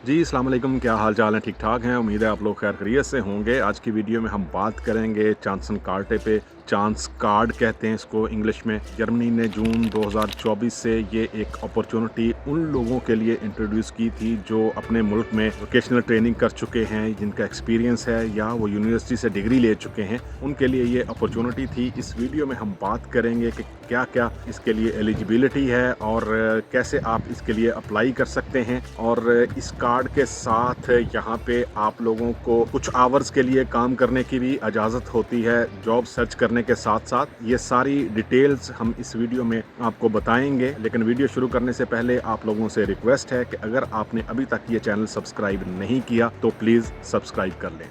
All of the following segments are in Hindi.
जी, अस्सलाम वालेकुम, क्या हाल चाल है? ठीक ठाक हैं। उम्मीद है आप लोग खैर खैरियत से होंगे। आज की वीडियो में हम बात करेंगे चांसन कार्टे पे। चांस कार्ड कहते हैं इसको इंग्लिश में। जर्मनी ने जून 2024 से ये एक अपॉर्चुनिटी उन लोगों के लिए इंट्रोड्यूस की थी जो अपने मुल्क में वोकेशनल ट्रेनिंग कर चुके हैं, जिनका एक्सपीरियंस है या वो यूनिवर्सिटी से डिग्री ले चुके हैं, उनके लिए ये अपॉर्चुनिटी थी। इस वीडियो में हम बात करेंगे कि क्या क्या इसके लिए एलिजिबिलिटी है और कैसे आप इसके लिए अप्लाई कर सकते हैं। और इस कार्ड के साथ यहाँ पे आप लोगों को कुछ आवर्स के लिए काम करने की भी इजाज़त होती है जॉब सर्च करने के साथ साथ। ये सारी डिटेल्स हम इस वीडियो में आपको बताएंगे, लेकिन वीडियो शुरू करने से पहले आप लोगों से रिक्वेस्ट है कि अगर आपने अभी तक ये चैनल सब्सक्राइब नहीं किया तो प्लीज़ सब्सक्राइब कर लें।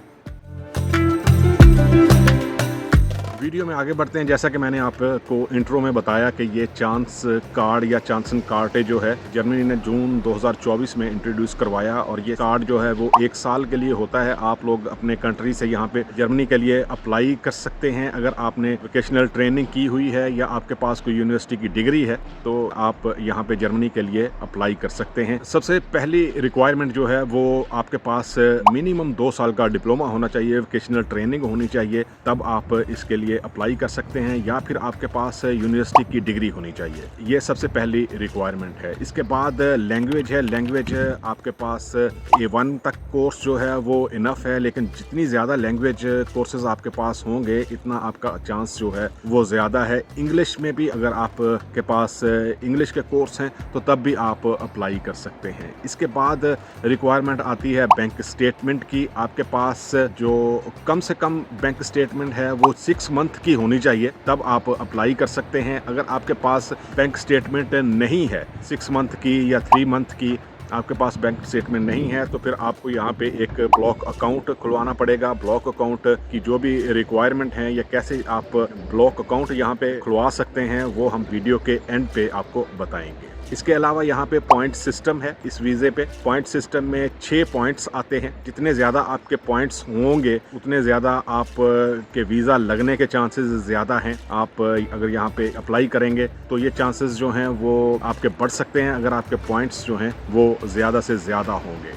वीडियो में आगे बढ़ते हैं। जैसा कि मैंने आपको इंट्रो में बताया कि ये चांस कार्ड या चांसन कार्टे जो है जर्मनी ने जून 2024 में इंट्रोड्यूस करवाया, और ये कार्ड जो है वो 1 साल के लिए होता है। आप लोग अपने कंट्री से यहाँ पे जर्मनी के लिए अप्लाई कर सकते हैं। अगर आपने वोकेशनल ट्रेनिंग की हुई है या आपके पास कोई यूनिवर्सिटी की डिग्री है तो आप यहाँ पे जर्मनी के लिए अप्लाई कर सकते हैं। सबसे पहली रिक्वायरमेंट जो है वो आपके पास मिनिमम 2 साल का डिप्लोमा होना चाहिए, वोकेशनल ट्रेनिंग होनी चाहिए, तब आप इसके लिए अप्लाई कर सकते हैं, या फिर आपके पास यूनिवर्सिटी की डिग्री होनी चाहिए। ये सबसे पहली रिक्वायरमेंट है। इसके बाद लैंग्वेज है। लैंग्वेज आपके पास A1 तक कोर्स जो है वो इनफ है, लेकिन जितनी ज़्यादा लैंग्वेज कोर्सेज आपके पास होंगे इतना आपका चांस जो है वो ज़्यादा है। इंग्लिश में भी अगर आपके पास इंग्लिश के कोर्स हैं तो तब भी आप अप्लाई कर सकते हैं। इसके बाद रिक्वायरमेंट आती है बैंक स्टेटमेंट की। आपके पास जो कम से कम बैंक स्टेटमेंट है वो 6 मंथ की होनी चाहिए, तब आप अप्लाई कर सकते हैं। अगर आपके पास बैंक स्टेटमेंट नहीं है 6 मंथ की या 3 मंथ की, आपके पास बैंक स्टेटमेंट नहीं है, तो फिर आपको यहाँ पे एक ब्लॉक अकाउंट खुलवाना पड़ेगा। ब्लॉक अकाउंट की जो भी रिक्वायरमेंट है या कैसे आप ब्लॉक अकाउंट यहाँ पे खुलवा सकते हैं वो हम वीडियो के एंड पे आपको बताएंगे। इसके अलावा यहाँ पे पॉइंट सिस्टम है। इस वीज़े पे पॉइंट सिस्टम में 6 पॉइंट्स आते हैं। जितने ज़्यादा आपके पॉइंट्स होंगे उतने ज़्यादा आप के वीज़ा लगने के चांसेस ज़्यादा हैं। आप अगर यहाँ पे अप्लाई करेंगे तो ये चांसेस जो हैं वो आपके बढ़ सकते हैं अगर आपके पॉइंट्स जो हैं वो ज़्यादा से ज़्यादा होंगे।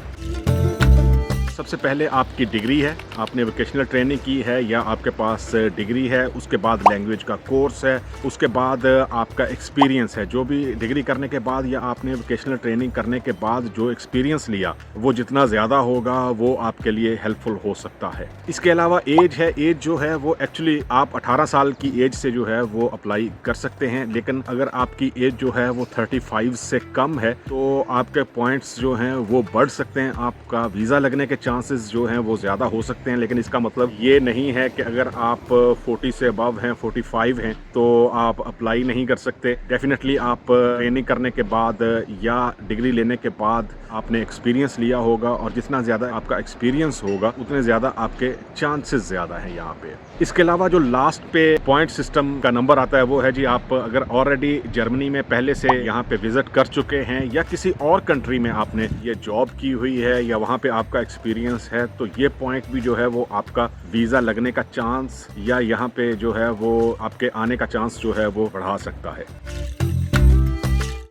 सबसे पहले आपकी डिग्री है, आपने वोकेशनल ट्रेनिंग की है या आपके पास डिग्री है। उसके बाद लैंग्वेज का कोर्स है। उसके बाद आपका एक्सपीरियंस है। जो भी डिग्री करने के बाद या आपने वोकेशनल ट्रेनिंग करने के बाद जो एक्सपीरियंस लिया वो जितना ज़्यादा होगा वो आपके लिए हेल्पफुल हो सकता है। इसके अलावा एज है। एज जो है वो एक्चुअली आप 18 साल की एज से जो है वो अप्लाई कर सकते हैं, लेकिन अगर आपकी एज जो है वो 35 से कम है तो आपके पॉइंट्स जो हैं वो बढ़ सकते हैं। आपका वीज़ा लगने के चांसेस जो हैं वो ज़्यादा हो सकते हैं, लेकिन इसका मतलब ये नहीं है कि अगर आप 40 से अबव हैं, 45 हैं, तो आप अप्लाई नहीं कर सकते। डेफिनेटली आप ट्रेनिंग करने के बाद या डिग्री लेने के बाद आपने एक्सपीरियंस लिया होगा, और जितना ज़्यादा आपका एक्सपीरियंस होगा उतने ज़्यादा आपके चांसेस ज़्यादा हैं यहाँ पे। इसके अलावा जो लास्ट पे पॉइंट सिस्टम का नंबर आता है वो है जी, आप अगर ऑलरेडी जर्मनी में पहले से यहाँ पे विजिट कर चुके हैं या किसी और कंट्री में आपने ये जॉब की हुई है या वहाँ पे आपका एक्सपीरियंस है, तो ये पॉइंट भी जो है वो आपका वीज़ा लगने का चांस या यहाँ पे जो है वो आपके आने का चांस जो है वो बढ़ा सकता है।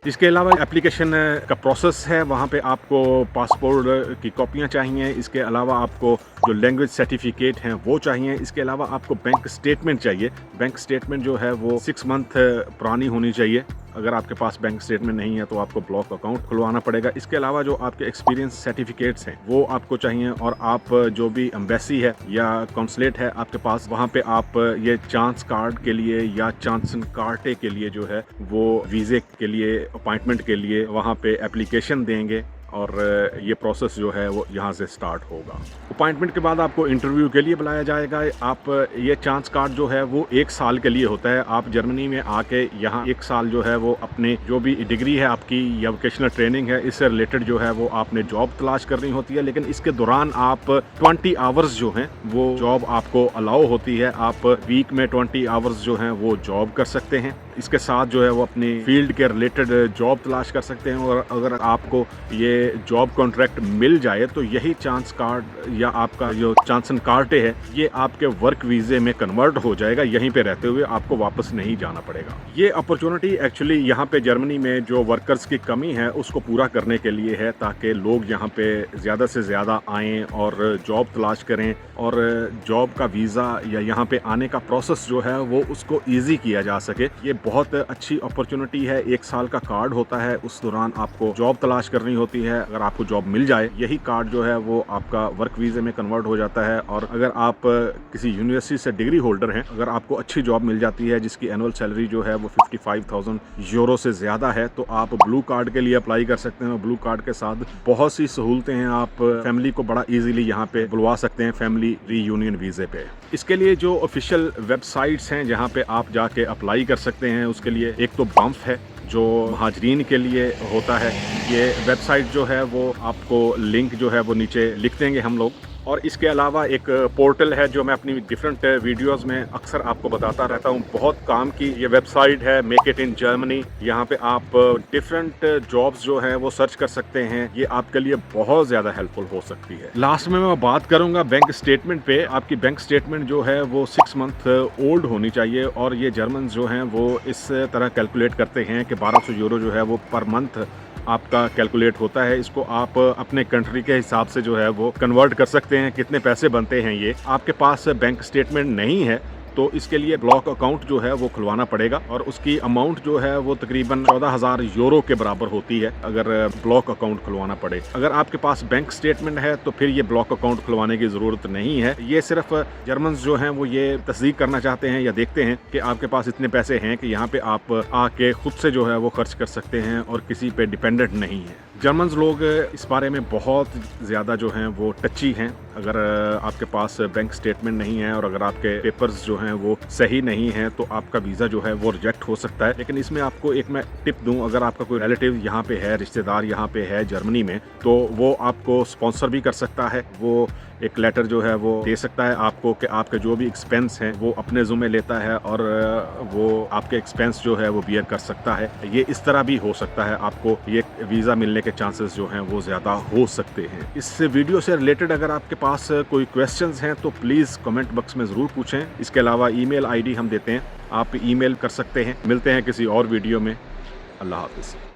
इसके अलावा एप्लीकेशन का प्रोसेस है। वहाँ पे आपको पासपोर्ट की कॉपियाँ चाहिए। इसके अलावा आपको जो लैंग्वेज सर्टिफिकेट हैं वो चाहिए। इसके अलावा आपको बैंक स्टेटमेंट चाहिए। बैंक स्टेटमेंट जो है वो 6 मंथ पुरानी होनी चाहिए। अगर आपके पास बैंक स्टेटमेंट नहीं है तो आपको ब्लॉक अकाउंट खुलवाना पड़ेगा। इसके अलावा जो आपके एक्सपीरियंस सर्टिफिकेट्स हैं वो आपको चाहिए, और आप जो भी एम्बेसी है या कॉन्सुलेट है आपके पास, वहाँ पे आप ये चांस कार्ड के लिए या चांसन कार्टे के लिए जो है वो वीज़े के लिए अपॉइंटमेंट के लिए वहाँ पे एप्लीकेशन देंगे, और ये प्रोसेस जो है वो यहाँ से स्टार्ट होगा। अपॉइंटमेंट के बाद आपको इंटरव्यू के लिए बुलाया जाएगा। आप ये चांस कार्ड जो है वो 1 साल के लिए होता है। आप जर्मनी में आके यहाँ 1 साल जो है वो अपने जो भी डिग्री है आपकी या वोकेशनल ट्रेनिंग है इससे रिलेटेड जो है वो आपने जॉब तलाश करनी होती है, लेकिन इसके दौरान आप 20 आवर्स जो हैं वो जॉब आपको अलाउ होती है। आप वीक में 20 आवर्स जो हैं वो जॉब कर सकते हैं। इसके साथ जो है वो अपनी फील्ड के रिलेटेड जॉब तलाश कर सकते हैं, और अगर आपको ये जॉब कॉन्ट्रैक्ट मिल जाए तो यही चांस कार्ड या आपका जो चांसन कार्टे है ये आपके वर्क वीजे में कन्वर्ट हो जाएगा, यहीं पे रहते हुए आपको वापस नहीं जाना पड़ेगा। ये अपॉर्चुनिटी एक्चुअली यहाँ पे जर्मनी में जो वर्कर्स की कमी है उसको पूरा करने के लिए है, ताकि लोग यहाँ पे ज़्यादा से ज़्यादा आएँ और जॉब तलाश करें और जॉब का वीज़ा या यहाँ पे आने का प्रोसेस जो है वो उसको ईजी किया जा सके। ये बहुत अच्छी अपॉर्चुनिटी है। 1 साल का कार्ड होता है, उस दौरान आपको जॉब तलाश करनी होती है। अगर आपको जॉब मिल जाए यही कार्ड जो है वो आपका वर्क वीज़े में कन्वर्ट हो जाता है। और अगर आप किसी यूनिवर्सिटी से डिग्री होल्डर हैं, अगर आपको अच्छी जॉब मिल जाती है जिसकी एनुअल सैलरी जो है वो 55,000 यूरो से ज़्यादा है तो आप ब्लू कार्ड के लिए अप्लाई कर सकते हैं। ब्लू कार्ड के साथ बहुत सी सहूलतें हैं, आप फैमिली को बड़ा ईजिली यहाँ पे बुलवा सकते हैं फैमिली रीयूनियन वीज़े पे। इसके लिए जो ऑफिशियल वेबसाइट्स हैं जहाँ पे आप जाके अप्लाई कर सकते हैं, उसके लिए एक तो बम्फ है जो महाजरीन के लिए होता है। ये वेबसाइट जो है वो आपको लिंक जो है वो नीचे लिख देंगे हम लोग। और इसके अलावा एक पोर्टल है जो मैं अपनी डिफरेंट वीडियोस में अक्सर आपको बताता रहता हूँ, बहुत काम की ये वेबसाइट है, मेक इट इन जर्मनी। यहाँ पे आप डिफरेंट जॉब्स जो हैं वो सर्च कर सकते हैं, ये आपके लिए बहुत ज़्यादा हेल्पफुल हो सकती है। लास्ट में मैं बात करूँगा बैंक स्टेटमेंट पे। आपकी बैंक स्टेटमेंट जो है वो 6 मंथ ओल्ड होनी चाहिए और ये जर्मन जो हैं वो इस तरह कैलकुलेट करते हैं कि 1200 यूरो जो है वो पर मंथ आपका कैलकुलेट होता है। इसको आप अपने कंट्री के हिसाब से जो है वो कन्वर्ट कर सकते हैं, कितने पैसे बनते हैं ये। आपके पास बैंक स्टेटमेंट नहीं है तो इसके लिए ब्लॉक अकाउंट जो है वो खुलवाना पड़ेगा और उसकी अमाउंट जो है वो तकरीबन 14,000 यूरो के बराबर होती है अगर ब्लॉक अकाउंट खुलवाना पड़े। अगर आपके पास बैंक स्टेटमेंट है तो फिर ये ब्लॉक अकाउंट खुलवाने की ज़रूरत नहीं है। ये सिर्फ जर्मन्स जो हैं वो ये तस्दीक करना चाहते हैं या देखते हैं कि आपके पास इतने पैसे हैं कि यहाँ पे आप आके खुद से जो है वो खर्च कर सकते हैं और किसी पे डिपेंडेंट नहीं है। जर्मन्स लोग इस बारे में बहुत ज़्यादा जो हैं वो टची हैं। अगर आपके पास बैंक स्टेटमेंट नहीं है और अगर आपके पेपर्स जो हैं वो सही नहीं हैं तो आपका वीज़ा जो है वो रिजेक्ट हो सकता है। लेकिन इसमें आपको एक मैं टिप दूं, अगर आपका कोई रिलेटिव यहाँ पे है, रिश्तेदार यहाँ पे है जर्मनी में, तो वो आपको स्पॉन्सर भी कर सकता है। वो एक लेटर जो है वो दे सकता है आपको कि आपके जो भी एक्सपेंस हैं वो अपने ज़ुम्मे लेता है और वो आपके एक्सपेंस जो है वो बियर कर सकता है। ये इस तरह भी हो सकता है, आपको ये वीज़ा मिलने के चांसेस जो हैं वो ज़्यादा हो सकते हैं। इस वीडियो से रिलेटेड अगर आपके पास कोई क्वेश्चंस हैं तो प्लीज़ कमेंट बॉक्स में ज़रूर पूछें। इसके अलावा ईमेल आईडी हम देते हैं, आप ईमेल कर सकते हैं। मिलते हैं किसी और वीडियो में। अल्लाह हाफ़िज़।